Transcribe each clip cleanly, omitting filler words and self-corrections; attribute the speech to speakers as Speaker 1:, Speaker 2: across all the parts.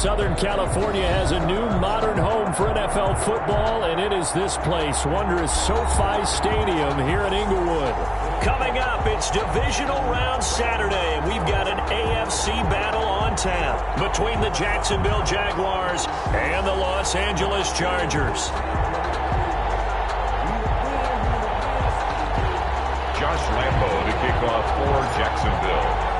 Speaker 1: Southern California has a new modern home for NFL football, and it is this place, wondrous SoFi Stadium here in Inglewood. Coming up, it's Divisional Round Saturday, and we've got an AFC battle on tap between the Jacksonville Jaguars and the Los Angeles Chargers.
Speaker 2: Josh Lambo to kick off for Jacksonville.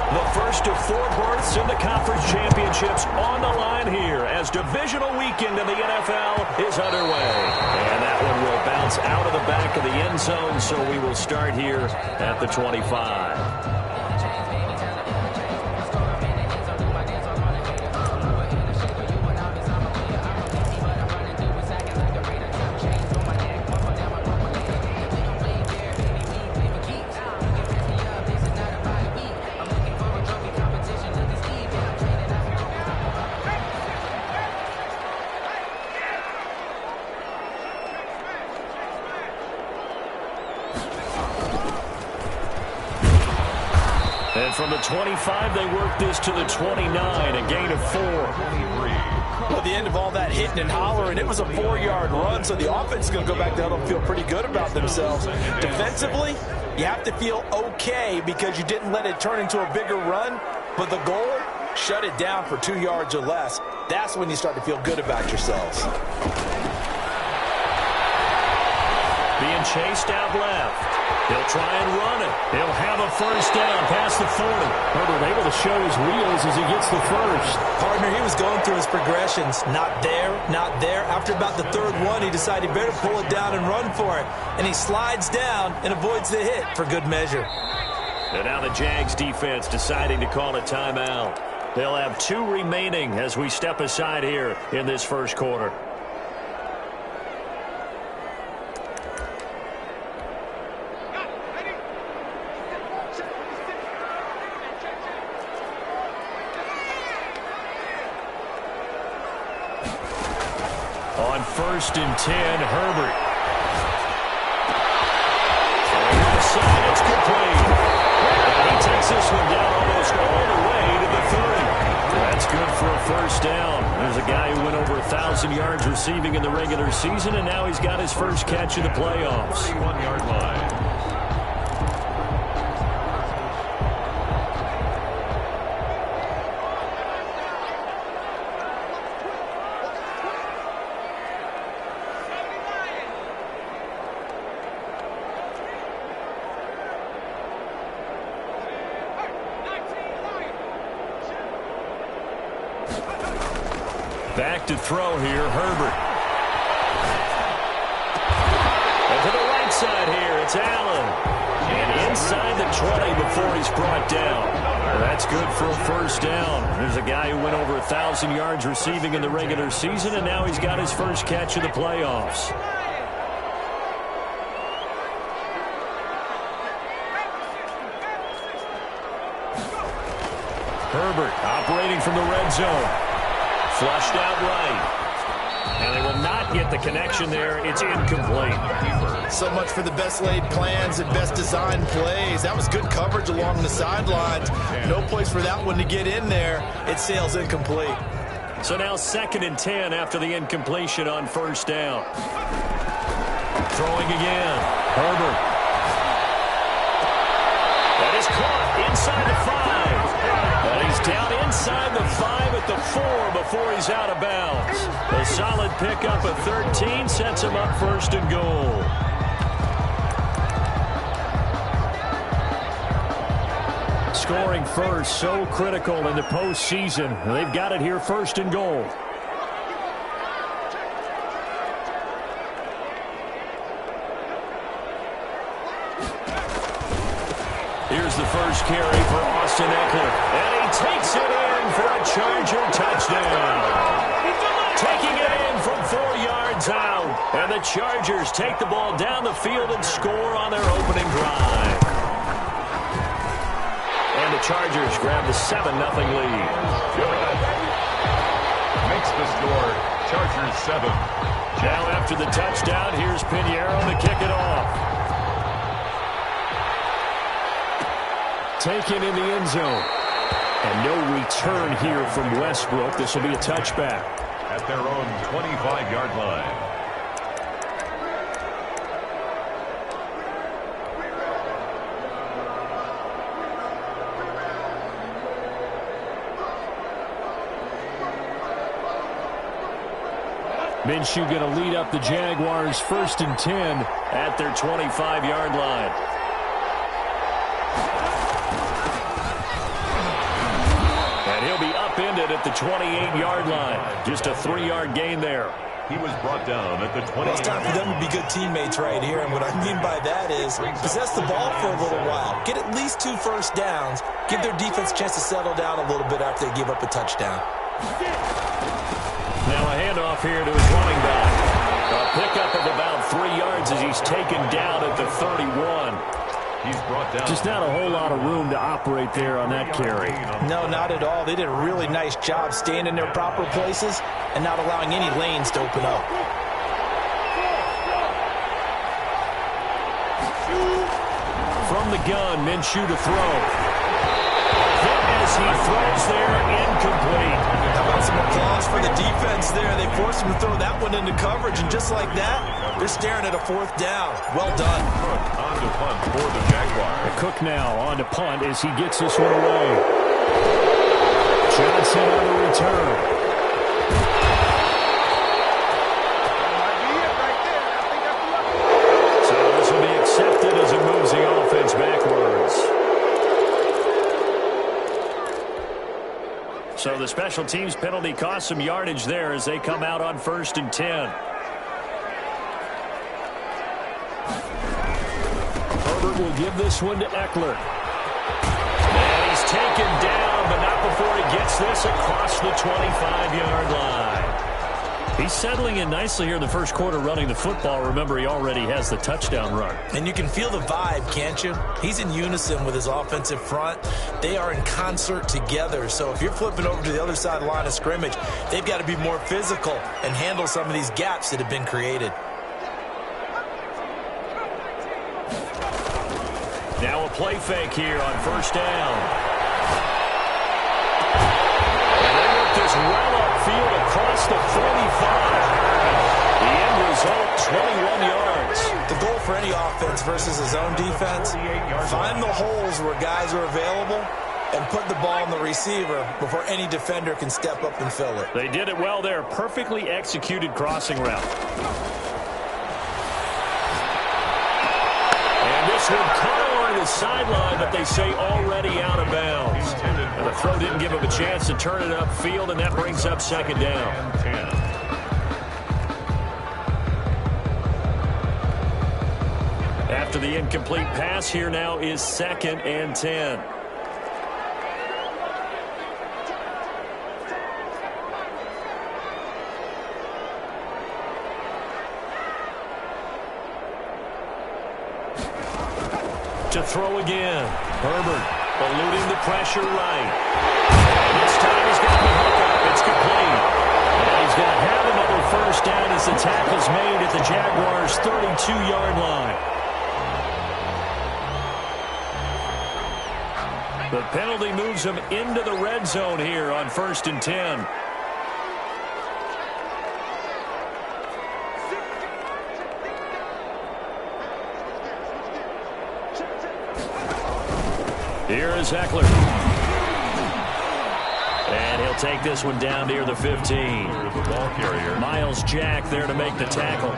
Speaker 1: The first of 4 berths in the conference championships on the line here as divisional weekend in the NFL is underway. And that one will bounce out of the back of the end zone, so we will start here at the 25. And from the 25, they work this to the 29, a gain of 4.
Speaker 3: Well, the end of all that hitting and hollering, it was a 4-yard run, so the offense is going to go back down and feel pretty good about themselves. Defensively, you have to feel okay because you didn't let it turn into a bigger run, but the goal, shut it down for 2 yards or less. That's when you start to feel good about yourselves.
Speaker 1: Being chased out left. He'll try and run it. He'll have a first down past the 40. Herbert able to show his wheels as he gets the first.
Speaker 3: Partner, he was going through his progressions. Not there, not there. After about the 3rd one, he decided he better pull it down and run for it. And he slides down and avoids the hit for good measure.
Speaker 1: And now the Jags defense deciding to call a timeout. They'll have 2 remaining as we step aside here in this first quarter. On 1st and 10, Herbert. Throwing to the side, it's complete. And he takes this one down almost all the way to the 30. That's good for a first down. There's a guy who went over 1,000 yards receiving in the regular season, and now he's got his first catch in the playoffs.
Speaker 2: 31-yard line.
Speaker 1: Back to throw here, Herbert. And to the right side here, it's Allen. And inside the 20 before he's brought down. That's good for a first down. There's a guy who went over 1,000 yards receiving in the regular season, and now he's got his first catch in the playoffs. Herbert operating from the red zone. Flushed out right. And they will not get the connection there. It's incomplete.
Speaker 3: So much for the best laid plans and best designed plays. That was good coverage along the sidelines. No place for that one to get in there. It sails incomplete.
Speaker 1: So now 2nd and 10 after the incompletion on first down. Throwing again. Herbert. That is caught inside the 5. And he's down inside the 5 at the 4 before he's out of bounds. A solid pickup of 13 sets him up 1st and goal. Scoring first, so critical in the postseason. They've got it here 1st and goal. Here's the first carry for Austin Eckler. And he takes it in for a Charger touchdown. Taking it in from 4 yards out. And the Chargers take the ball down the field and score on their opening drive. And the Chargers grab the 7-0 lead.
Speaker 2: Makes the score, Chargers 7.
Speaker 1: Now after the touchdown, here's Pinheiro to kick it off. Taken in the end zone. And no return here from Westbrook. This will be a touchback.
Speaker 2: At their own 25-yard line.
Speaker 1: Minshew going to lead up the Jaguars 1st and 10 at their 25-yard line. And he'll be upended at the 28-yard line. Just a 3-yard gain there.
Speaker 2: He was brought down at the 20.
Speaker 3: Well, it's time for them to be good teammates right here. And what I mean by that is possess the ball for a little while. Get at least 2 first downs. Give their defense a chance to settle down a little bit after they give up a touchdown.
Speaker 1: Now a handoff here to his running back. A pickup of about 3 yards as he's taken down at the 31.
Speaker 2: He's brought down.
Speaker 1: Just not a whole lot of room to operate there on that carry.
Speaker 3: No, not at all. They did a really nice job staying in their proper places and not allowing any lanes to open up.
Speaker 1: From the gun, Minshew to throw. As he throws there, incomplete.
Speaker 3: How about some applause for the defense there? They forced him to throw that one into coverage, and just like that, they're staring at a 4th down. Well done.
Speaker 2: On to punt for the Jaguars.
Speaker 1: Cook now on to punt as he gets this one away. Johnson on the return. So this will be accepted as it moves the offense backwards. So the special teams penalty cost some yardage there as they come out on 1st and 10. Herbert will give this one to Eckler. And he's taken down, but not before he gets this across the 25-yard line. He's settling in nicely here in the first quarter running the football. Remember, he already has the touchdown run.
Speaker 3: And you can feel the vibe, can't you? He's in unison with his offensive front. They are in concert together. So if you're flipping over to the other side of the line of scrimmage, they've got to be more physical and handle some of these gaps that have been created.
Speaker 1: Now a play fake here on 1st down. And they work this well upfield across the 45. The end result, 21 yards.
Speaker 3: The goal for any offense versus his own defense, find the holes where guys are available and put the ball on the receiver before any defender can step up and fill it.
Speaker 1: They did it well there. Perfectly executed crossing route. And this one cut along the sideline, but they say already out of bounds. And the throw didn't give him a chance to turn it upfield, and that brings up 2nd down. After the incomplete pass, here now is 2nd and 10. To throw again. Herbert eluding the pressure right. And this time he's got the hook up. It's complete. And he's going to have another 1st down as the tackle's made at the Jaguars' 32-yard line. The penalty moves him into the red zone here on 1st and 10. Here is Eckler. And he'll take this one down near the 15. Miles Jack there to make the tackle.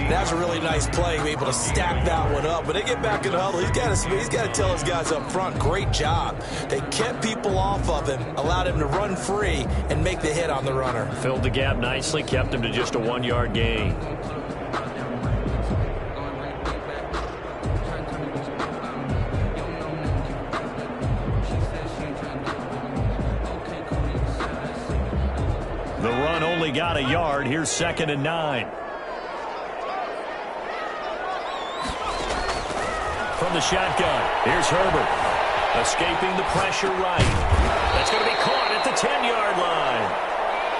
Speaker 3: That's a really nice play, able to stack that one up. When they get back in the huddle, he's got to tell his guys up front, great job. They kept people off of him, allowed him to run free and make the hit on the runner.
Speaker 1: Filled the gap nicely, kept him to just a 1-yard gain. The run only got a yard. Here's 2nd and 9. From the shotgun, here's Herbert. Escaping the pressure right. That's going to be caught at the 10-yard line.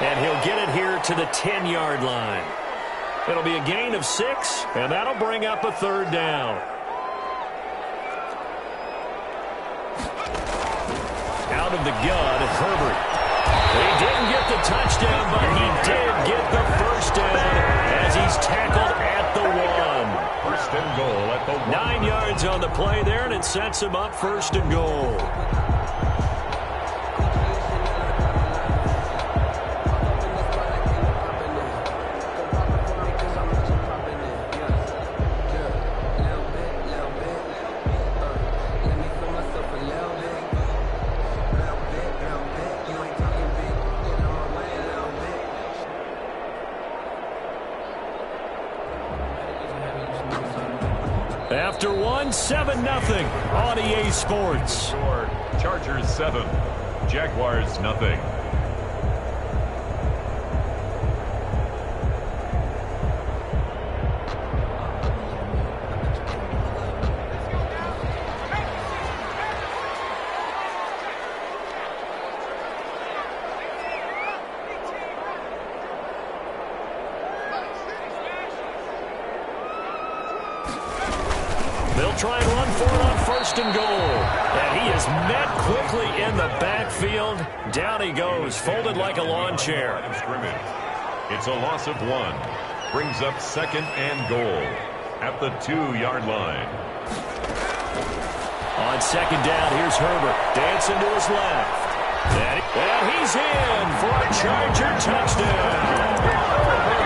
Speaker 1: And he'll get it here to the 10-yard line. It'll be a gain of 6, and that'll bring up a 3rd down. Out out of the gun, Herbert. He didn't get the touchdown, but he did get the first down as he's tackled at the 1.
Speaker 2: First and goal at the 1.
Speaker 1: 9 yards on the play there, and it sets him up first and goal. After 1, 7-0 on EA Sports.
Speaker 2: Chargers 7, Jaguars nothing.
Speaker 1: They'll try and run for it on first and goal. And he is met quickly in the backfield. Down he goes, folded like a lawn chair.
Speaker 2: It's a loss of 1. Brings up second and goal at the 2-yard line.
Speaker 1: On second down, here's Herbert. Dancing to his left. And he's in for a Charger touchdown.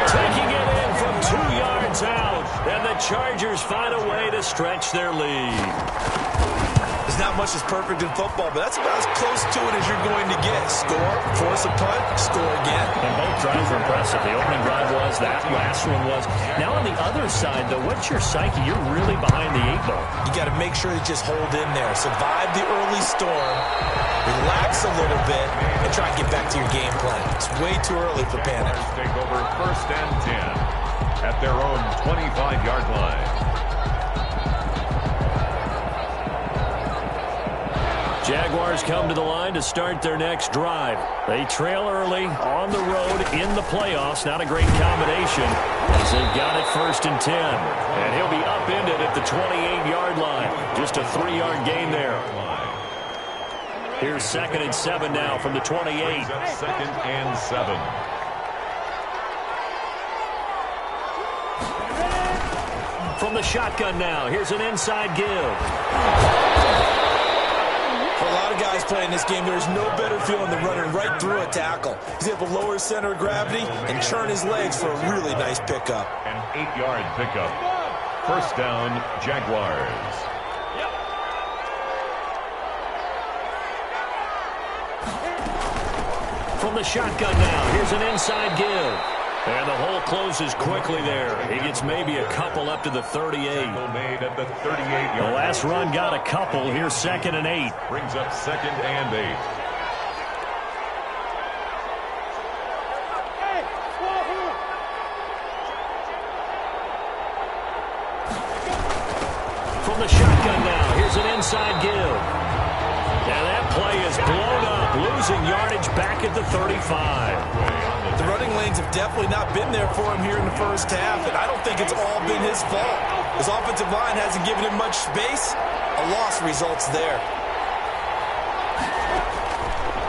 Speaker 1: Taking it in from 2 yards out. And the Chargers find a way to stretch their lead.
Speaker 3: There's not much that's perfect in football, but that's about as close to it as you're going to get. Score, force a punt, score again.
Speaker 1: And both drives were impressive. The opening drive was, that last one was. Now on the other side, though, what's your psyche? You're really behind the 8 ball.
Speaker 3: You got to make sure to just hold in there. Survive the early storm, relax a little bit, and try and get back to your game plan. It's way too early for panic.
Speaker 2: Take over first and 10 at their own 25-yard line.
Speaker 1: Jaguars come to the line to start their next drive. They trail early on the road in the playoffs. Not a great combination as they've got it first and 10. And he'll be upended at the 28-yard line. Just a 3-yard gain there. Here's second and 7 now from the 28.
Speaker 2: Second and 7.
Speaker 1: From the shotgun now, here's an inside give.
Speaker 3: For a lot of guys playing this game, there's no better feeling than running right through a tackle. He's able to lower his center of gravity and churn his legs for a really nice pickup.
Speaker 2: An 8-yard pickup. First down, Jaguars.
Speaker 1: From the shotgun now, here's an inside give. And the hole closes quickly there. He gets maybe a couple up to the 38.
Speaker 2: Made at the 38-yard.
Speaker 1: The last run got a couple. Here's second and 8.
Speaker 2: Brings up second and 8.
Speaker 1: From the shotgun now, here's an inside give. And that play is blown up, losing yardage back at the 35.
Speaker 3: The running lanes have definitely not been there for him here in the first half, and I don't think it's all been his fault. His offensive line hasn't given him much space. A loss results there.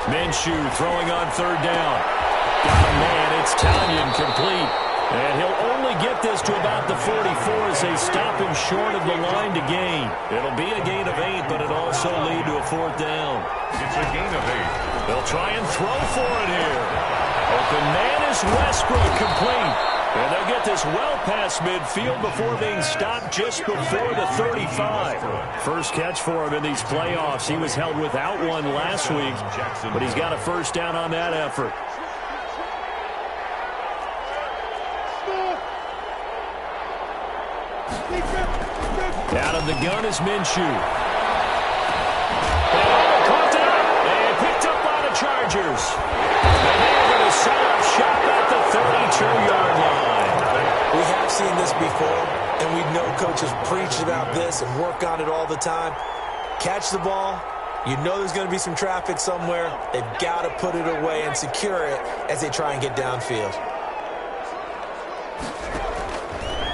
Speaker 1: Minshew throwing on third down. Got a man, it's Tanyan complete. And he'll only get this to about the 44 as they stop him short of the line to gain. It'll be a gain of 8, but it'll also lead to a 4th down.
Speaker 2: It's a gain of 8.
Speaker 1: They'll try and throw for it here. Open man is Westbrook, complete. And they'll get this well past midfield before being stopped just before the 35. First catch for him in these playoffs. He was held without one last week, but he's got a first down on that effort. Out of the gun is Minshew. Caught it up and picked up by the Chargers. And they're going to set up shop at the 32-yard line.
Speaker 3: We have seen this before, and we know coaches preach about this and work on it all the time. Catch the ball. You know there's going to be some traffic somewhere. They've got to put it away and secure it as they try and get downfield.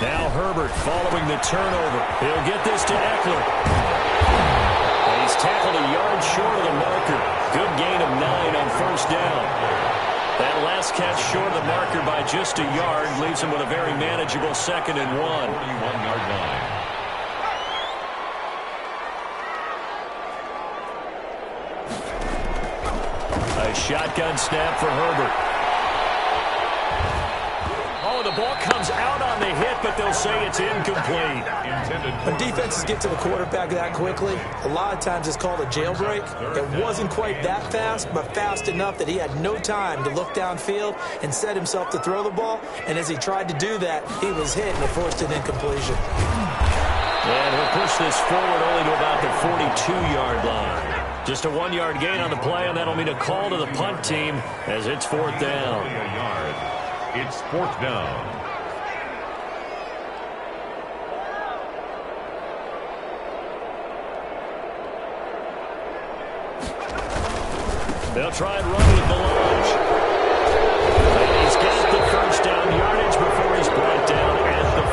Speaker 1: Now Herbert following the turnover. He'll get this to Eckler. And he's tackled a yard short of the marker. Good gain of 9 on first down. That last catch short of the marker by just a yard leaves him with a very manageable 2nd and 1.
Speaker 2: 41-yard line.
Speaker 1: A shotgun snap for Herbert. Oh, the ball comes out on the hit, but they'll say it's incomplete.
Speaker 3: When defenses get to the quarterback that quickly, a lot of times it's called a jailbreak. It wasn't quite that fast, but fast enough that he had no time to look downfield and set himself to throw the ball. And as he tried to do that, he was hit and forced an incompletion.
Speaker 1: And he'll push this forward only to about the 42-yard line. Just a 1-yard gain on the play, and that'll mean a call to the punt team as it's 4th down.
Speaker 2: It's 4th down.
Speaker 1: They'll try and run with Beloved's. And he's got the first down yardage before he's brought down at the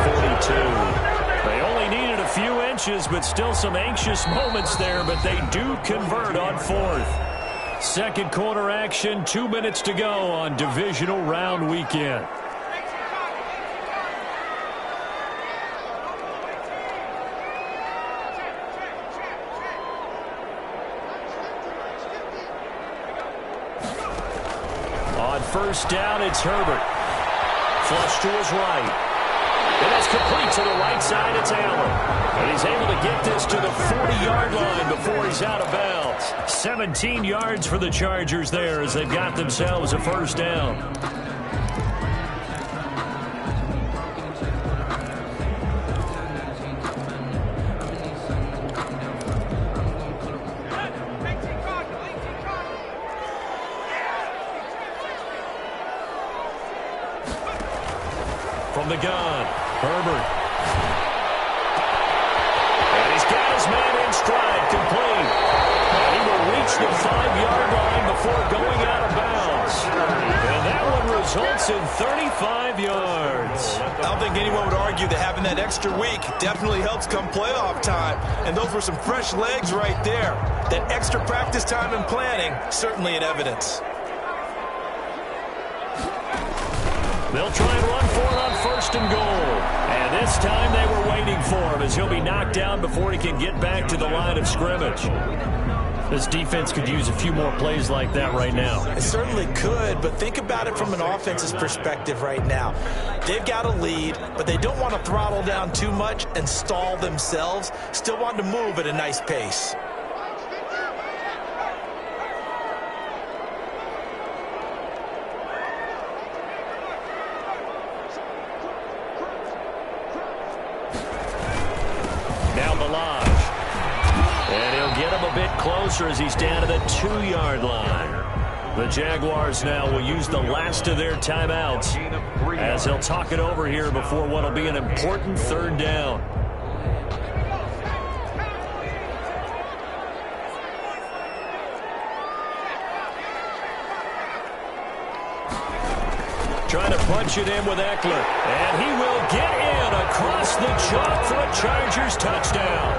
Speaker 1: 42. They only needed a few inches, but still some anxious moments there, but they do convert on 4th. Second quarter action, 2 minutes to go on divisional round weekend. On first down, it's Herbert. Flush to his right. And it's complete to the right side. It's Allen. And he's able to get this to the 40-yard line before he's out of bounds. 17 yards for the Chargers there as they've got themselves a first down. From the gun, Herbert. And he's got his man in stride, complete. And he will reach the 5-yard line before going out of bounds. And that one results in 35 yards.
Speaker 3: I don't think anyone would argue that having that extra week definitely helps come playoff time. And those were some fresh legs right there. That extra practice time and planning, certainly in evidence.
Speaker 1: They'll try and run for it on first and goal. And this time they were waiting for him as he'll be knocked down before he can get back to the line of scrimmage. This defense could use a few more plays like that right now.
Speaker 3: It certainly could, but think about it from an offense's perspective right now. They've got a lead, but they don't want to throttle down too much and stall themselves. Still want to move at a nice pace.
Speaker 1: Closer as he's down to the 2-yard line. The Jaguars now will use the last of their timeouts as they'll talk it over here before what will be an important 3rd down. Trying to punch it in with Eckler. And he will get in across the chalk for a Chargers touchdown.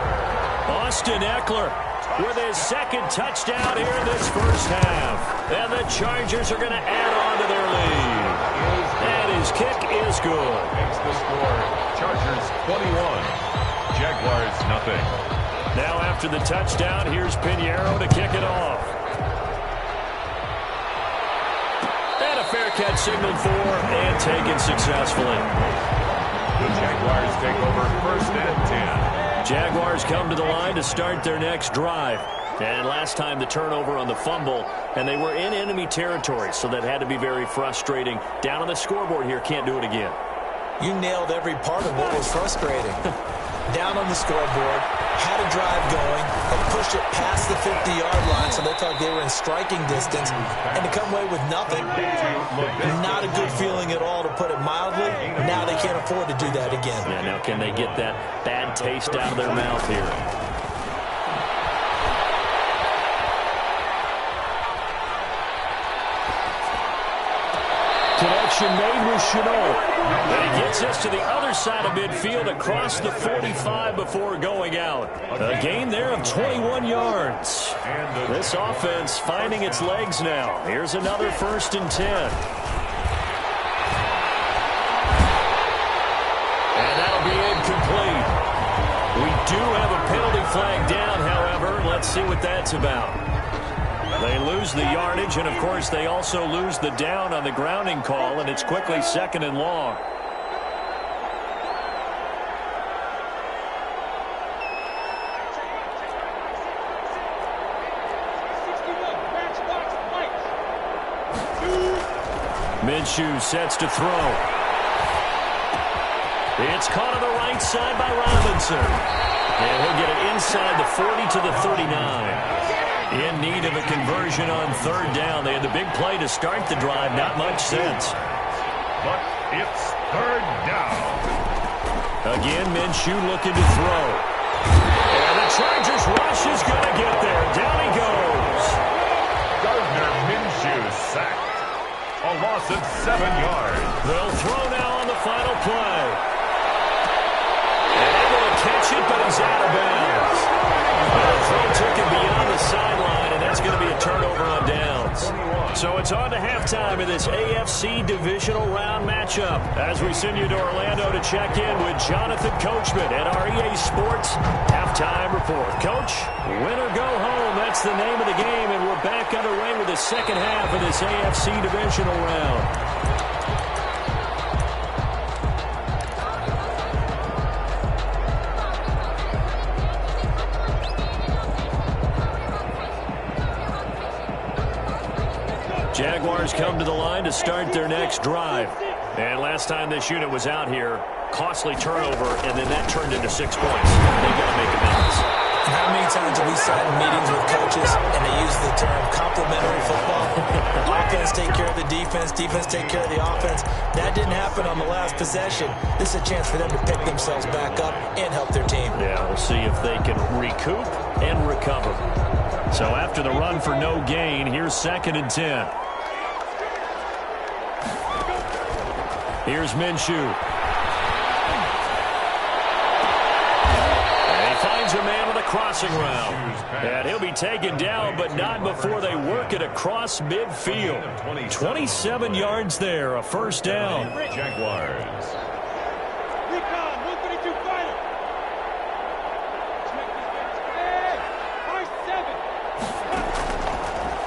Speaker 1: Austin Eckler with his 2nd touchdown here in this first half. And the Chargers are going to add on to their lead. And his kick is good.
Speaker 2: Makes the score. Chargers 21. Jaguars nothing.
Speaker 1: Now after the touchdown, here's Pinheiro to kick it off. And a fair catch signaled for and taken successfully.
Speaker 2: The Jaguars take over 1st and 10.
Speaker 1: Jaguars come to the line to start their next drive. And last time the turnover on the fumble, and they were in enemy territory, so that had to be very frustrating. Down on the scoreboard here, can't do it again.
Speaker 3: You nailed every part of what was frustrating. Down on the scoreboard, had a drive going, and pushed it past the 50-yard line, so they thought they were in striking distance, and to come away with nothing, not a good feeling at all, to put it mildly. Now they can't afford to do that again.
Speaker 1: Yeah, now can they get that bad taste out of their mouth here? Connection made with Chenault. And he gets us to the other side of midfield across the 45 before going out. A gain there of 21 yards. This offense finding its legs now. Here's another 1st and 10. And that'll be incomplete. We do have a penalty flag down, however. Let's see what that's about. They lose the yardage, and, of course, they also lose the down on the grounding call, and it's quickly 2nd and long. Minshew sets to throw. It's caught on the right side by Robinson. And he'll get it inside the 40 to the 39. In need of a conversion on 3rd down. They had the big play to start the drive. Not much sense.
Speaker 2: But it's 3rd down.
Speaker 1: Again, Minshew looking to throw. And the Chargers rush is going to get there. Down he goes.
Speaker 2: Gardner Minshew sacked. A loss of 7 yards.
Speaker 1: They'll throw now on the final play. And able to catch it, but he's out of bounds. The throw took him beyond the sideline, and that's going to be a turnover on downs. So it's on to halftime in this AFC divisional round matchup as we send you to Orlando to check in with Jonathan Coachman at our EA Sports halftime report. Coach, win or go home, that's the name of the game, and we're back underway with the second half of this AFC divisional round. Jaguars come to the line to start their next drive. And last time this unit was out here, costly turnover, and then that turned into 6 points. They've got to make amends.
Speaker 3: How many times have we sat in meetings with coaches and they use the term complementary football? Offense take care of the defense, defense take care of the offense. That didn't happen on the last possession. This is a chance for them to pick themselves back up and help their team.
Speaker 1: Yeah, we'll see if they can recoup and recover. So after the run for no gain, here's 2nd and 10. Here's Minshew. And he finds a man on the crossing route. And he'll be taken down, but not before they work it across midfield. 27 yards there, a 1st down.
Speaker 2: Jaguars.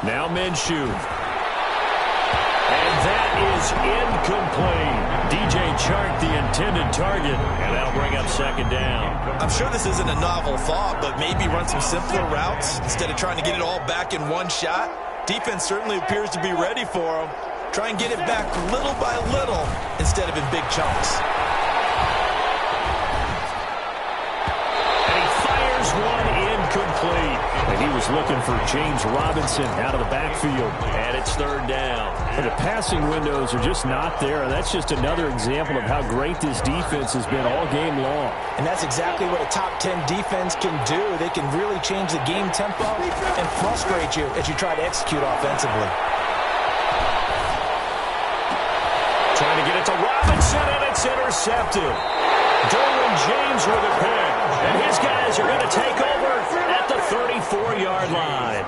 Speaker 1: Now Minshew. And that is incomplete. DJ Chark, the intended target, and that'll bring up 2nd down.
Speaker 3: I'm sure this isn't a novel thought, but maybe run some simpler routes instead of trying to get it all back in one shot. Defense certainly appears to be ready for them. Try and get it back little by little instead of in big chunks.
Speaker 1: And he fires one incomplete. And he was looking for James Robinson out of the backfield. And it's 3rd down. And the passing windows are just not there. That's just another example of how great this defense has been all game long.
Speaker 3: And that's exactly what a top 10 defense can do. They can really change the game tempo and frustrate you as you try to execute offensively.
Speaker 1: Trying to get it to Robinson, and it's intercepted. Derwin James with a pick. And his guys are going to take over at the 34-yard line.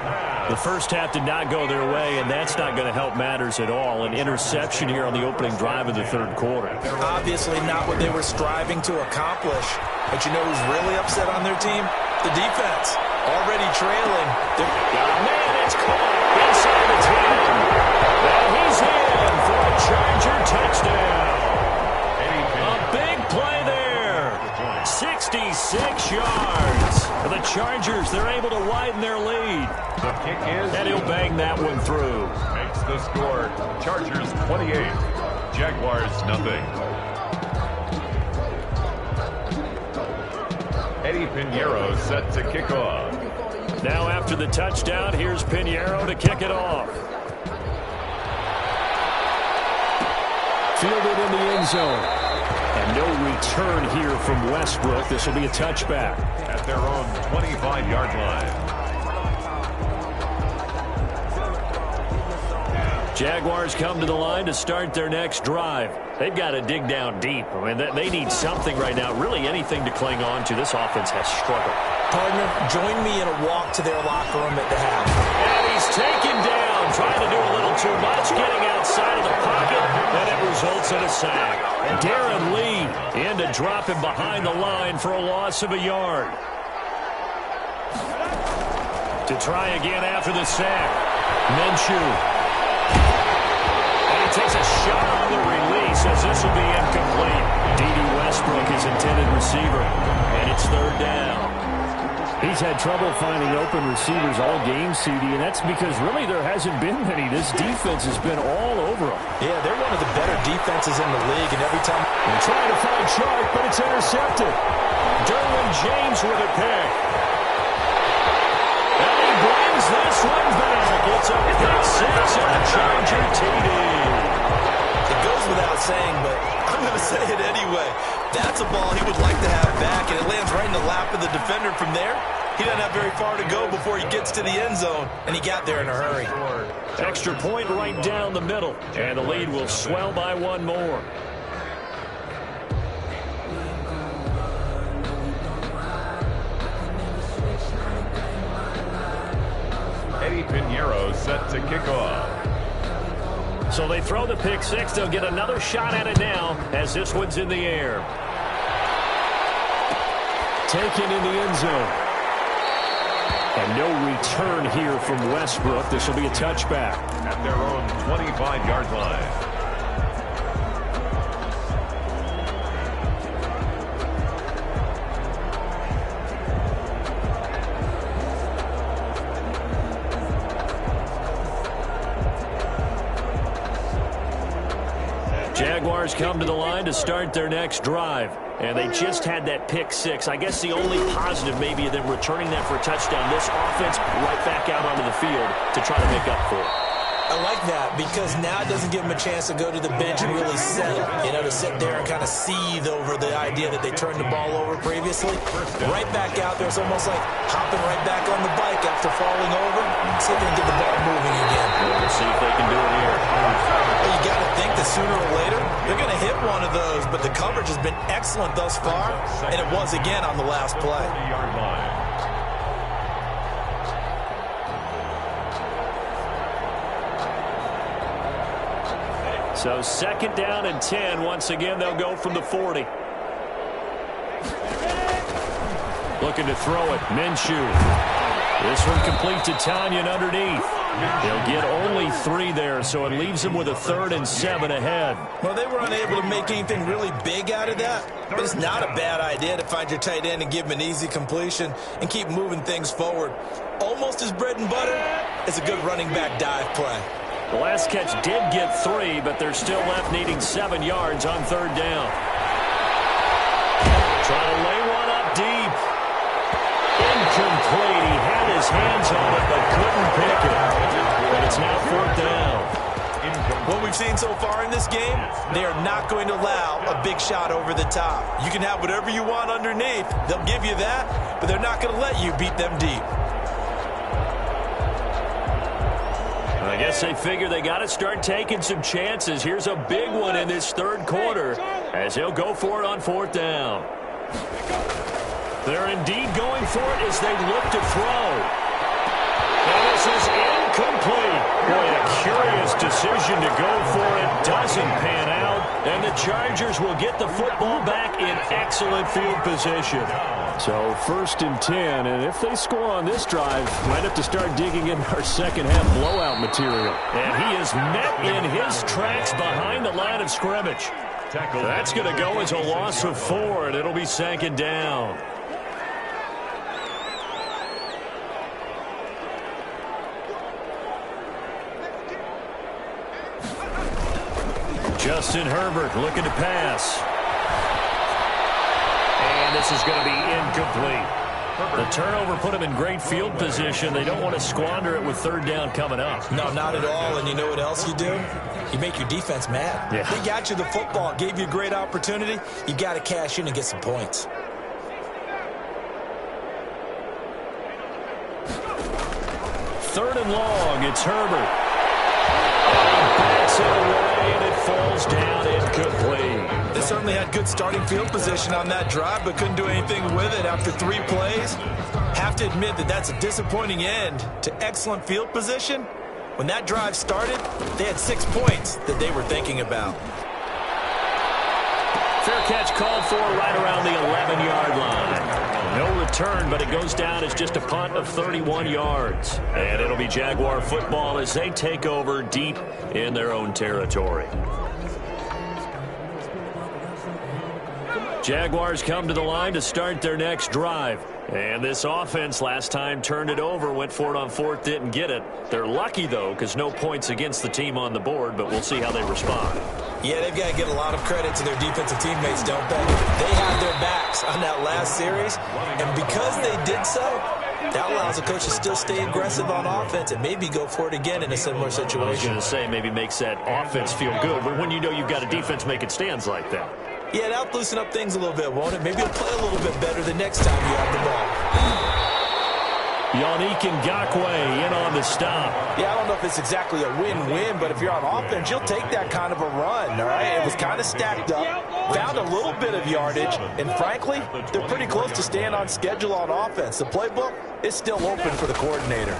Speaker 1: The first half did not go their way, and that's not going to help matters at all. An interception here on the opening drive of the 3rd quarter.
Speaker 3: Obviously not what they were striving to accomplish. But you know who's really upset on their team? The defense. Already trailing.
Speaker 1: Man, it's caught inside the 10. And he's in for a Charger touchdown. A big play there. 66 yards. The Chargers, they're able to widen their lead.
Speaker 2: The kick is...
Speaker 1: And he'll bang that one through.
Speaker 2: Makes the score Chargers 28, Jaguars nothing. Eddie Pinheiro set to kick off.
Speaker 1: Now after the touchdown, here's Pinheiro to kick it off. Fielded in the end zone. And no return here from Westbrook. This will be a touchback.
Speaker 2: At their own 25-yard line.
Speaker 1: Jaguars come to the line to start their next drive. They've got to dig down deep. I mean, they need something right now, really anything to cling on to. This offense has struggled.
Speaker 3: Partner, join me in a walk to their locker room at the half.
Speaker 1: And he's taken down, trying to do a little too much, getting outside of the pocket, and it results in a sack. Darren Lee in to drop him behind the line for a loss of a yard. To try again after the sack, Minshew. And he takes a shot on the release as this will be incomplete. D.D. Westbrook is intended receiver, and it's third down.
Speaker 4: He's had trouble finding open receivers all game, CD, and that's because really there hasn't been many. This defense has been all over them.
Speaker 3: Yeah, they're one of the better defenses in the league, and every time
Speaker 1: they're trying to find Chark, but it's intercepted. Derwin James with a pick. And he brings this one back. It's a pick six on a Charger TD.
Speaker 3: It goes without saying, but I'm going to say it anyway. That's a ball he would like to have back, and it lands right in the lap of the defender from there. He doesn't have very far to go before he gets to the end zone, and he got there in a hurry.
Speaker 1: Extra point right down the middle, and the lead will swell by one more.
Speaker 2: Eddie Pinheiro set to kick off.
Speaker 1: So they throw the pick six. They'll get another shot at it now as this one's in the air. Taken in the end zone. And no return here from Westbrook. This will be a touchback.
Speaker 2: At their own 25-yard line.
Speaker 1: Jaguars come to the line to start their next drive. And they just had that pick six. I guess the only positive maybe of them returning that for a touchdown. This offense right back out onto the field to try to make up for it.
Speaker 3: I like that because now it doesn't give them a chance to go to the bench and really settle. You know, to sit there and kind of seethe over the idea that they turned the ball over previously. Right back out there. It's almost like hopping right back on the bike after falling over. See if they can get the ball moving again.
Speaker 1: We'll see if they can do it here.
Speaker 3: Well, you got to think that sooner or later they're going to hit one of those, but the coverage has been excellent thus far, and it was again on the last play.
Speaker 1: So second down and 10. Once again, they'll go from the 40. Looking to throw it. Minshew. This one complete to Tanyan underneath. They'll get only 3 there, so it leaves them with a 3rd and 7 ahead.
Speaker 3: Well, they were unable to make anything really big out of that, but it's not a bad idea to find your tight end and give him an easy completion and keep moving things forward. Almost as bread and butter as a good running back dive play.
Speaker 1: The last catch did get 3, but they're still left needing 7 yards on 3rd down. Trying to lay one up deep. Incomplete. He had his hands on it, but couldn't pick it. And it's now 4th down.
Speaker 3: What we've seen so far in this game, they are not going to allow a big shot over the top. You can have whatever you want underneath. They'll give you that, but they're not going to let you beat them deep.
Speaker 1: I guess they figure they got to start taking some chances. Here's a big one in this 3rd quarter as he'll go for it on 4th down. They're indeed going for it as they look to throw. And this is incomplete. Boy, a curious decision to go for it. Doesn't pan out. And the Chargers will get the football back in excellent field position.
Speaker 4: So 1st and 10, and if they score on this drive, might have to start digging in our second half blowout material.
Speaker 1: And he is met in his tracks behind the line of scrimmage. That's going to go as a loss of 4, and it'll be 2nd down. Justin Herbert looking to pass. And this is going to be incomplete. The turnover put them in great field position. They don't want to squander it with 3rd down coming up.
Speaker 3: No, not at all. And you know what else you do? You make your defense mad.
Speaker 1: Yeah.
Speaker 3: They got you the football, gave you a great opportunity. You got to cash in and get some points.
Speaker 1: 3rd and long. It's Herbert. Gets it away, and it falls down incomplete.
Speaker 3: They certainly had good starting field position on that drive, but couldn't do anything with it after 3 plays. Have to admit that that's a disappointing end to excellent field position. When that drive started, they had 6 points that they were thinking about.
Speaker 1: Fair catch called for right around the 11-yard line. No return, but it goes down as just a punt of 31 yards. And it'll be Jaguar football as they take over deep in their own territory. Jaguars come to the line to start their next drive. And this offense last time turned it over, went for it on 4th, didn't get it. They're lucky, though, because no points against the team on the board, but we'll see how they respond.
Speaker 3: Yeah, they've got to give a lot of credit to their defensive teammates, don't they? They have their backs on that last series, and because they did so, that allows the coach to still stay aggressive on offense and maybe go for it again in a similar situation.
Speaker 1: I was going to say maybe makes that offense feel good, but when you know you've got a defense making stands like that.
Speaker 3: Yeah, that'll loosen up things a little bit, won't it? Maybe you'll play a little bit better the next time you have the ball.
Speaker 1: Yannick Ngakoue in on the stop.
Speaker 3: Yeah, I don't know if it's exactly a win-win, but if you're on offense, you'll take that kind of a run, all right? It was kind of stacked up, found a little bit of yardage, and frankly, they're pretty close to staying on schedule on offense. The playbook is still open for the coordinator.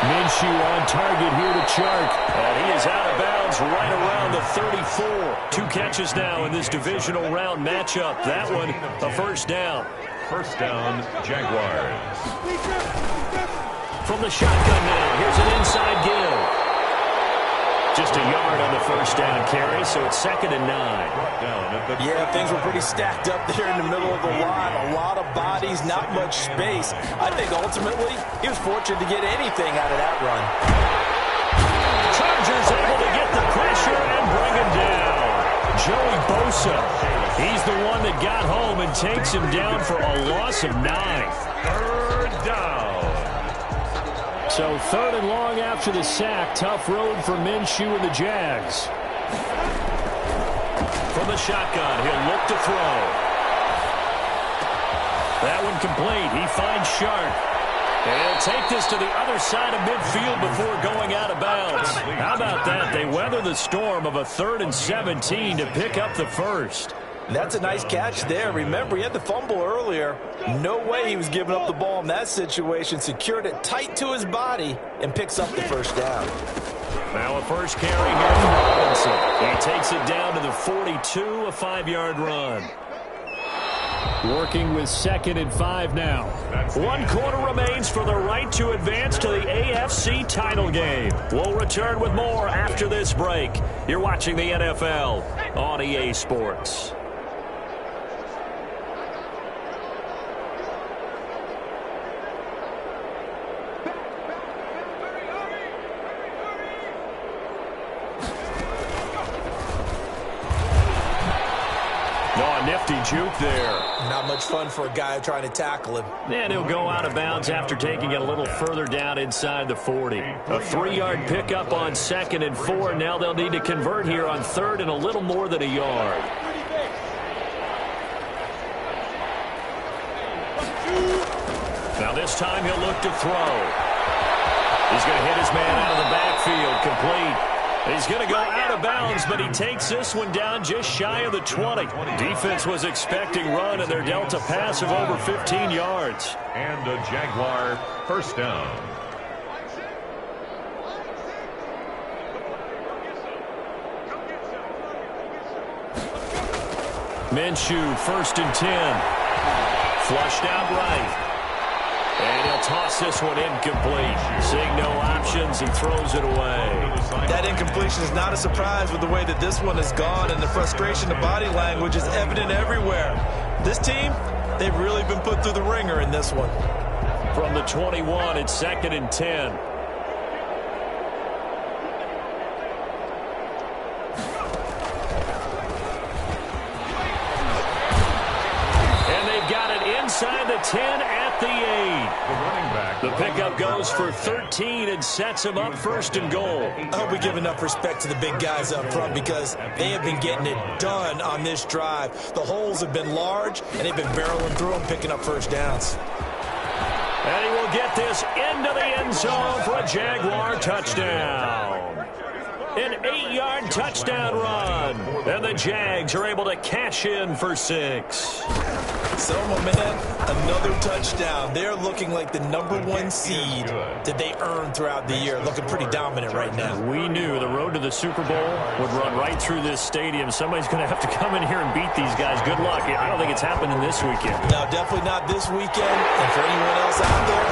Speaker 1: Minshew on target here to Chark. And he is out of bounds right around the 34. 2 catches now in this divisional round matchup. That one, a first down.
Speaker 2: First down, Jaguars.
Speaker 1: From the shotgun now, here's an inside give. Just a yard on the first down carry, so it's 2nd and 9.
Speaker 3: Yeah, things were pretty stacked up there in the middle of the line. A lot of bodies, not much space. I think ultimately he was fortunate to get anything out of that run.
Speaker 1: Chargers able to get the pressure and bring him down. Joey Bosa, he's the one that got home and takes him down for a loss of 9.
Speaker 2: 3rd down.
Speaker 1: So 3rd and long after the sack. Tough road for Minshew and the Jags. From the shotgun, he'll look to throw. That one complete. He finds Sharp. And he'll take this to the other side of midfield before going out of bounds. How about that? They weather the storm of a 3rd and 17 to pick up the first.
Speaker 3: That's a nice catch there. Remember, he had the fumble earlier. No way he was giving up the ball in that situation. Secured it tight to his body and picks up the first down.
Speaker 1: Now a first carry here for Robinson. He takes it down to the 42, a 5-yard run. Working with 2nd and 5 now. 1 quarter remains for the right to advance to the AFC title game. We'll return with more after this break. You're watching the NFL on EA Sports. Nifty juke there.
Speaker 3: Not much fun for a guy trying to tackle him.
Speaker 1: And he'll go out of bounds after taking it a little further down inside the 40. A 3-yard pickup on 2nd and 4. Now they'll need to convert here on 3rd and a little more than a yard. Now this time he'll look to throw. He's going to hit his man out of the backfield. Complete. He's going to go out of bounds, but he takes this one down just shy of the 20. Defense was expecting run, and they're dealt a pass of over 15 yards.
Speaker 2: And a Jaguar first down.
Speaker 1: Minshew, 1st and 10. Flushed out right. And he'll toss this one incomplete. Seeing no options, he throws it away.
Speaker 3: That incompletion is not a surprise with the way that this one has gone, and the frustration, the body language is evident everywhere. This team, they've really been put through the ringer in this one.
Speaker 1: From the 21, it's 2nd and 10. Inside the 10 at the 8.
Speaker 2: The running back.
Speaker 1: The pickup goes for 13 and sets him up 1st and goal.
Speaker 3: I hope we give enough respect to the big guys up front because they have been getting it done on this drive. The holes have been large, and they've been barreling through them, picking up first downs.
Speaker 1: And he will get this into the end zone for a Jaguar touchdown. An 8-yard touchdown run. And the Jags are able to cash in for 6.
Speaker 3: So, man, another touchdown. They're looking like the #1 seed that they earned throughout the year. Looking pretty dominant right now.
Speaker 4: We knew the road to the Super Bowl would run right through this stadium. Somebody's going to have to come in here and beat these guys. Good luck. I don't think it's happening this weekend.
Speaker 3: No, definitely not this weekend. And for anyone else out there,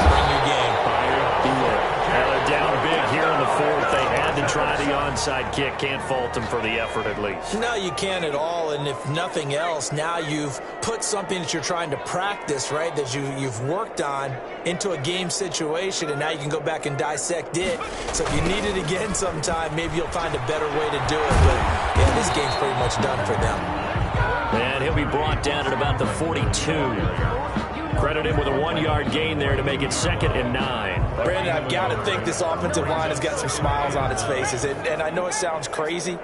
Speaker 3: bring your game.
Speaker 4: Fire beware. Now they're down big here in the 4th. They had to try the onside kick. Can't fault them for the effort at least.
Speaker 3: No, you can't at all. And if nothing else, now you've put something that you're trying to practice, right, that you've worked on into a game situation, and now you can go back and dissect it. So if you need it again sometime, maybe you'll find a better way to do it. But, yeah, this game's pretty much done for them.
Speaker 4: And he'll be brought down at about the 42. Credit him with a 1-yard gain there to make it 2nd and 9.
Speaker 3: Brandon, I've got to think this offensive line has got some smiles on its faces. And I know it sounds crazy,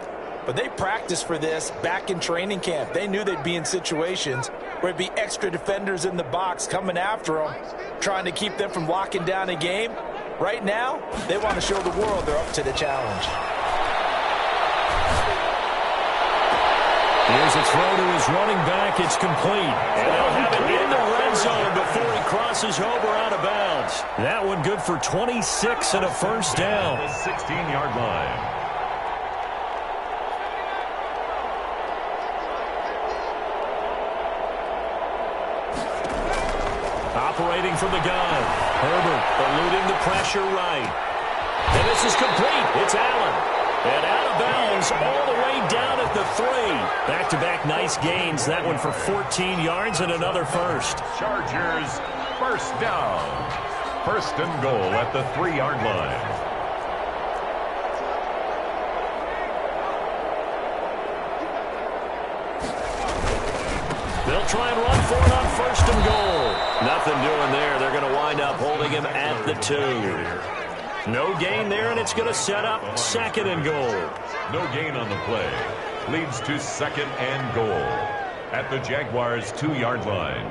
Speaker 3: but they practiced for this back in training camp. They knew they'd be in situations where it'd be extra defenders in the box coming after them, trying to keep them from locking down a game. Right now, they want to show the world they're up to the challenge.
Speaker 1: Here's a throw to his running back. It's complete. And they'll have it in the red zone before he crosses over out of bounds. That one good for 26 and a first down.
Speaker 2: The 16-yard line.
Speaker 1: Operating from the gun. Herbert eluding the pressure right. And this is complete. It's Allen. And out of bounds all the way down at the 3. Back-to-back nice gains. That one for 14 yards and another first.
Speaker 2: Chargers, first down. 1st and goal at the 3-yard line.
Speaker 1: They'll try and run for it on 1st and goal. Nothing doing there. They're going to wind up holding him at the 2. No gain there, and it's going to set up 2nd and goal.
Speaker 2: No gain on the play. Leads to 2nd and goal at the Jaguars' 2-yard line.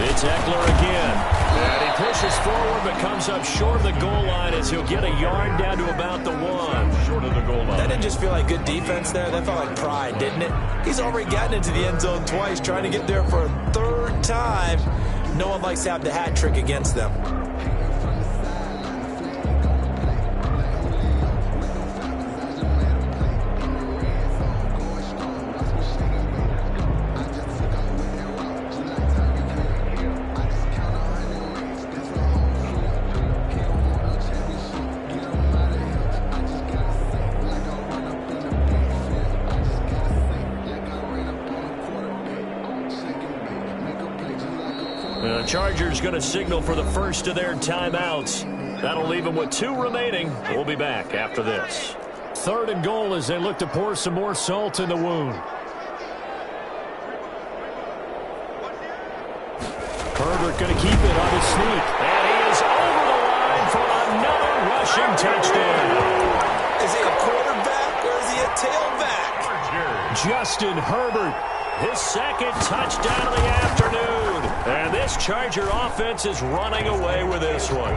Speaker 1: It's Eckler again. And he pushes forward but comes up short of the goal line as he'll get a yard down to about the 1.
Speaker 2: Short of the goal line.
Speaker 3: That didn't just feel like good defense there. That felt like pride, didn't it? He's already gotten into the end zone twice, trying to get there for a 3rd time. No one likes to have the hat trick against them.
Speaker 1: The Chargers going to signal for the first of their timeouts. That'll leave them with 2 remaining. We'll be back after this. 3rd and goal as they look to pour some more salt in the wound. Herbert going to keep it on his sneak. And he is over the line for another rushing touchdown.
Speaker 3: Is he a quarterback or is he a tailback?
Speaker 1: Justin Herbert, his 2nd touchdown of the afternoon. And this Charger offense is running away with this one.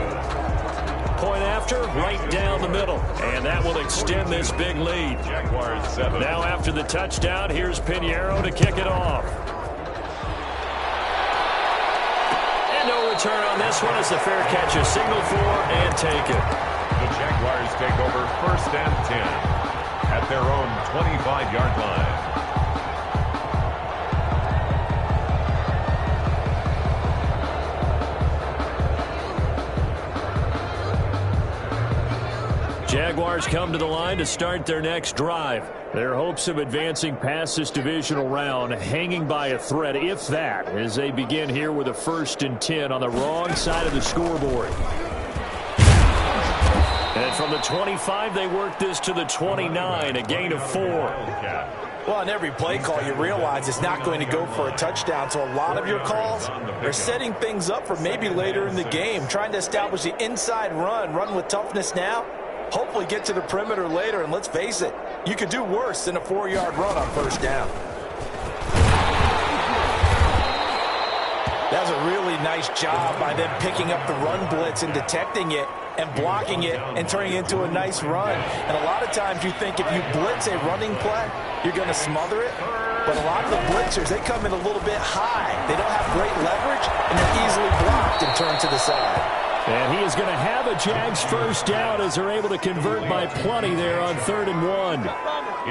Speaker 1: Point after, right down the middle. And that will extend this big lead.
Speaker 2: Jaguars 7.
Speaker 1: Now after the touchdown, here's Pinheiro to kick it off. And no return on this one as the fair catch is signaled for and taken.
Speaker 2: The Jaguars take over 1st and 10 at their own 25-yard line.
Speaker 1: Jaguars come to the line to start their next drive. Their hopes of advancing past this divisional round hanging by a thread, if that, as they begin here with a 1st and 10 on the wrong side of the scoreboard. And from the 25, they work this to the 29, a gain of 4.
Speaker 3: Well, on every play call, you realize it's not going to go for a touchdown. So a lot of your calls are setting things up for maybe later in the game, trying to establish the inside run with toughness now. Hopefully get to the perimeter later, and let's face it, you could do worse than a 4-yard run on 1st down. That's a really nice job by them picking up the run blitz and detecting it and blocking it and turning it into a nice run. And a lot of times you think if you blitz a running play, you're going to smother it. But a lot of the blitzers, they come in a little bit high. They don't have great leverage, and they're easily blocked and turned to the side.
Speaker 1: And he is going to have a Jags first down as they're able to convert by plenty there on 3rd and 1.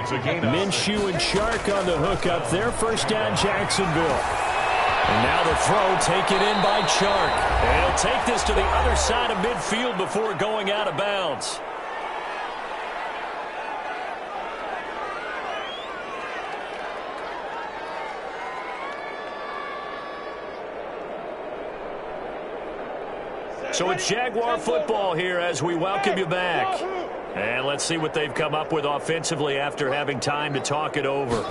Speaker 2: It's a gain.
Speaker 1: Minshew and Chark on the hookup there. First down, Jacksonville. And now the throw taken in by Chark. And he'll take this to the other side of midfield before going out of bounds. So it's Jaguar football here as we welcome you back. And let's see what they've come up with offensively after having time to talk it over.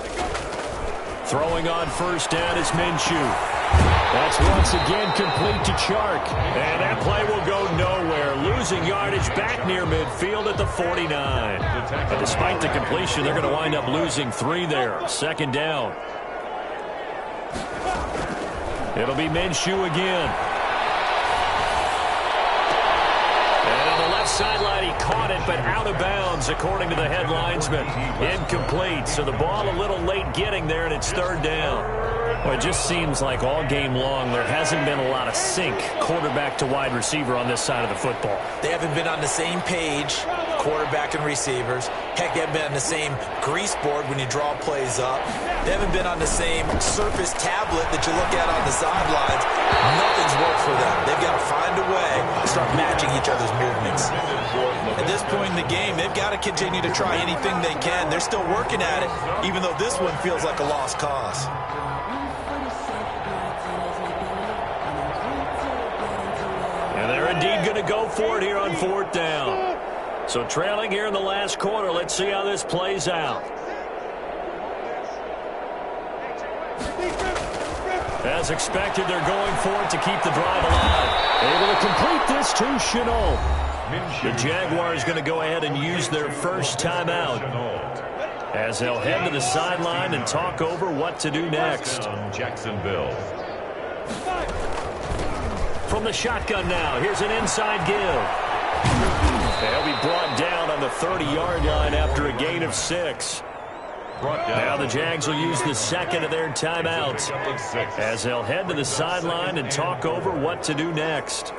Speaker 1: Throwing on first down is Minshew. That's once again complete to Chark. And that play will go nowhere. Losing yardage back near midfield at the 49. But despite the completion, they're going to wind up losing 3 there. 2nd down. It'll be Minshew again. Sideline, he caught it, but out of bounds, according to the head linesman. Incomplete, so the ball a little late getting there, and it's 3rd down. Well, it just seems like all game long there hasn't been a lot of sync quarterback to wide receiver on this side of the football.
Speaker 3: They haven't been on the same page, quarterback and receivers. Heck, they haven't been on the same grease board when you draw plays up. They haven't been on the same surface tablet that you look at on the sidelines. Nothing's worked for them. They've got to find a way to start matching each other's movements. At this point in the game, they've got to continue to try anything they can. They're still working at it, even though this one feels like a lost cause.
Speaker 1: And they're indeed going to go for it here on 4th down. So trailing here in the last quarter, let's see how this plays out. As expected, they're going for it to keep the drive alive. Able to complete this to Chenault. The Jaguars going to go ahead and use their first timeout as they'll head to the sideline and talk over what to do next.
Speaker 2: Jacksonville.
Speaker 1: From the shotgun now, here's an inside give. They'll be brought down on the 30-yard line after a gain of 6. Now the Jags will use the 2nd of their timeouts as they'll head to the sideline and talk over what to do next.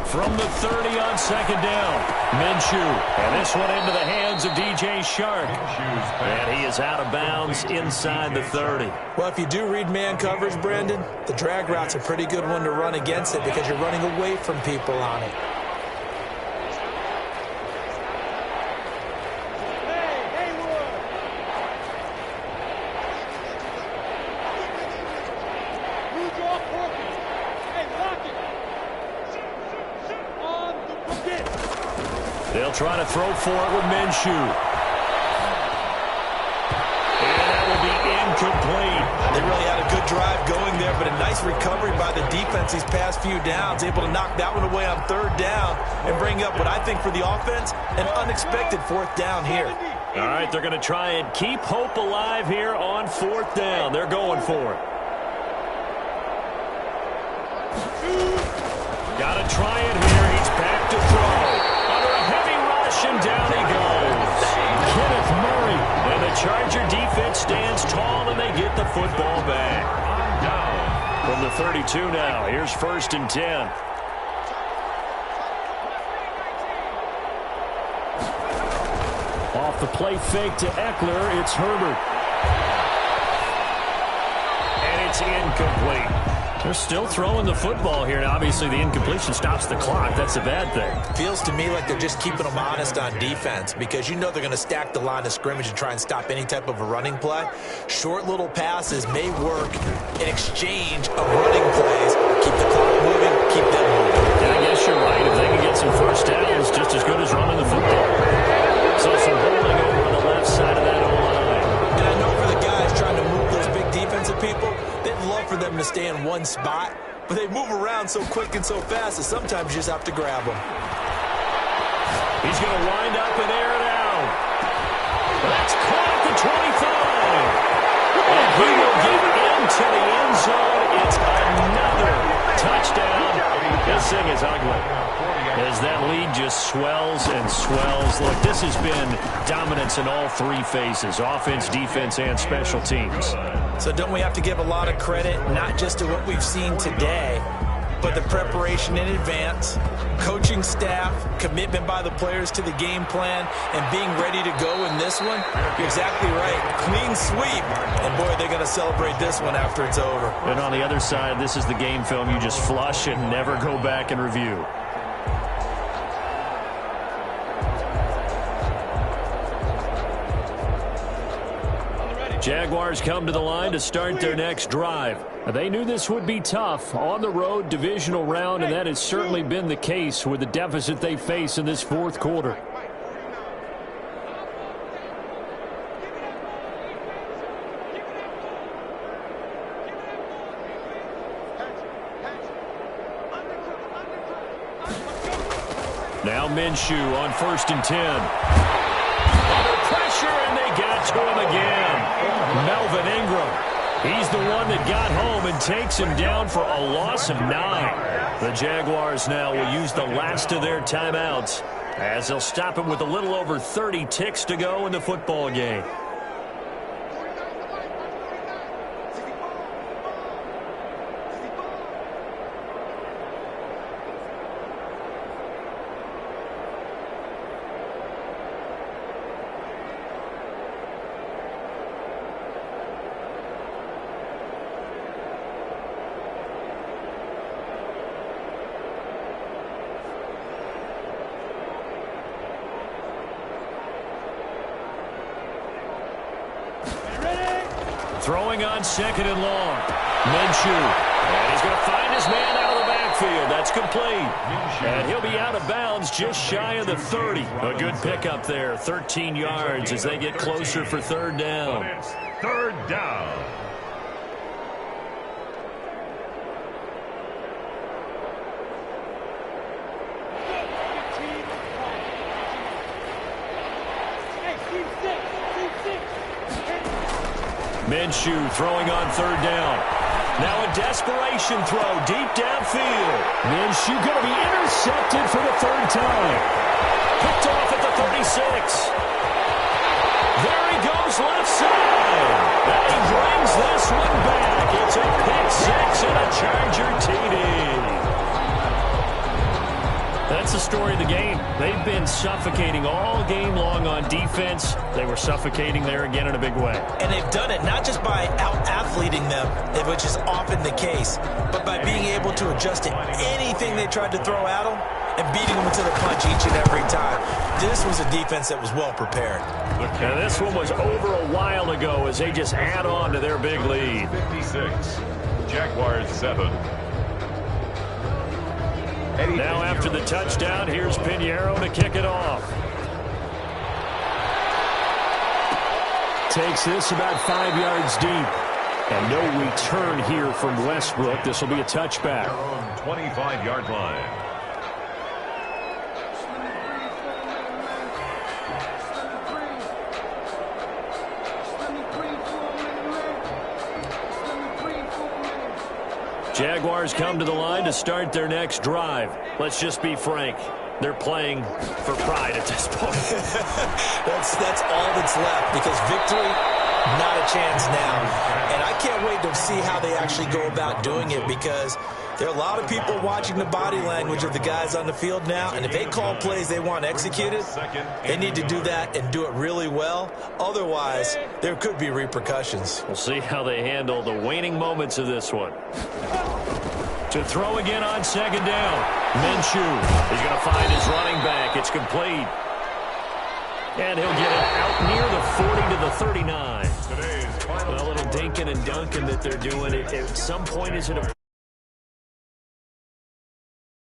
Speaker 1: From the 30 on 2nd down, Minshew. And this one into the hands of DJ Chark. And he is out of bounds inside the 30.
Speaker 3: Well, if you do read man coverage, Brandon, the drag route's a pretty good one to run against it because you're running away from people on it.
Speaker 1: They'll try to throw for it with Minshew. And that will be incomplete.
Speaker 3: They really had a good drive going there, but a nice recovery by the defense these past few downs, able to knock that one away on 3rd down and bring up what I think for the offense, an unexpected 4th down here.
Speaker 1: All right, they're going to try and keep hope alive here on 4th down. They're going for it. Got to try it here. He's back to throw. And down he goes. Kenneth Murray. And the Charger defense stands tall, and they get the football back. From the 32 now, here's 1st and 10. Off the play fake to Eckler, it's Herbert. And it's incomplete. They're still throwing the football here. Now, obviously, the incompletion stops the clock. That's a bad thing.
Speaker 3: Feels to me like they're just keeping them honest on defense because you know they're going to stack the line of scrimmage and try and stop any type of a running play. Short little passes may work in exchange of running plays. Keep the clock moving, keep them moving.
Speaker 1: And I guess you're right. If they can get some first downs, just as good as running the football. So some holding over on the left side of that O-line.
Speaker 3: And I know for the guys trying to move those big defensive people, they'd love for them to stay in one spot, but they move around so quick and so fast that sometimes you just have to grab them.
Speaker 1: He's going to wind up and air it out. That's caught at the 25. And he will get into the end zone. It's is ugly. As that lead just swells and swells. Look, this has been dominance in all three phases, offense, defense, and special teams.
Speaker 3: So don't we have to give a lot of credit, not just to what we've seen today, but the preparation in advance, coaching staff, commitment by the players to the game plan, and being ready to go in this one? You're exactly right. Clean sweep. And, boy, they're going to celebrate this one after it's over.
Speaker 1: And on the other side, this is the game film you just flush and never go back and review. Jaguars come to the line to start their next drive. They knew this would be tough on the road, divisional round, and that has certainly been the case with the deficit they face in this fourth quarter. Now Minshew on 1st and 10. Under pressure, and they got to him again. Melvin Ingram. He's the one that got home and takes him down for a loss of 9. The Jaguars now will use the last of their timeouts as they'll stop him with a little over 30 ticks to go in the football game. Throwing on 2nd and long. Minshew. And he's going to find his man out of the backfield. That's complete. And he'll be out of bounds just shy of the 30. A good pickup there. 13 yards as they get closer for 3rd down.
Speaker 2: It's 3rd down.
Speaker 1: Minshew throwing on 3rd down. Now a desperation throw deep downfield. Minshew going to be intercepted for the 3rd time. Picked off at the 36. There he goes left side. And he brings this one back. It's a pick 6 and a Charger TD. That's the story of the game. They've been suffocating all game long on defense. They were suffocating there again in a big way.
Speaker 3: And they've done it not just by out-athleting them, which is often the case, but by being able to adjust to anything they tried to throw at them and beating them to the punch each and every time. This was a defense that was well prepared.
Speaker 1: And this one was over a while ago as they just add on to their big lead.
Speaker 2: 56. Jaguars 7.
Speaker 1: Now after the touchdown, here's Pinheiro to kick it off. Takes this about 5 yards deep. And no return here from Westbrook. This will be a touchback.
Speaker 2: They're on 25-yard line.
Speaker 1: Jaguars come to the line to start their next drive. Let's just be frank. They're playing for pride at this point.
Speaker 3: That's all that's left, because victory, not a chance now. And I can't wait to see how they actually go about doing it, because there are a lot of people watching the body language of the guys on the field now, and if they call plays they want executed, they need to do that and do it really well. Otherwise, there could be repercussions.
Speaker 1: We'll see how they handle the waning moments of this one. To throw again on 2nd down. Minshew. He's going to find his running back. It's complete. And he'll get it out near the 40 to the 39. A little dinking and dunking that they're doing. At some point, is it a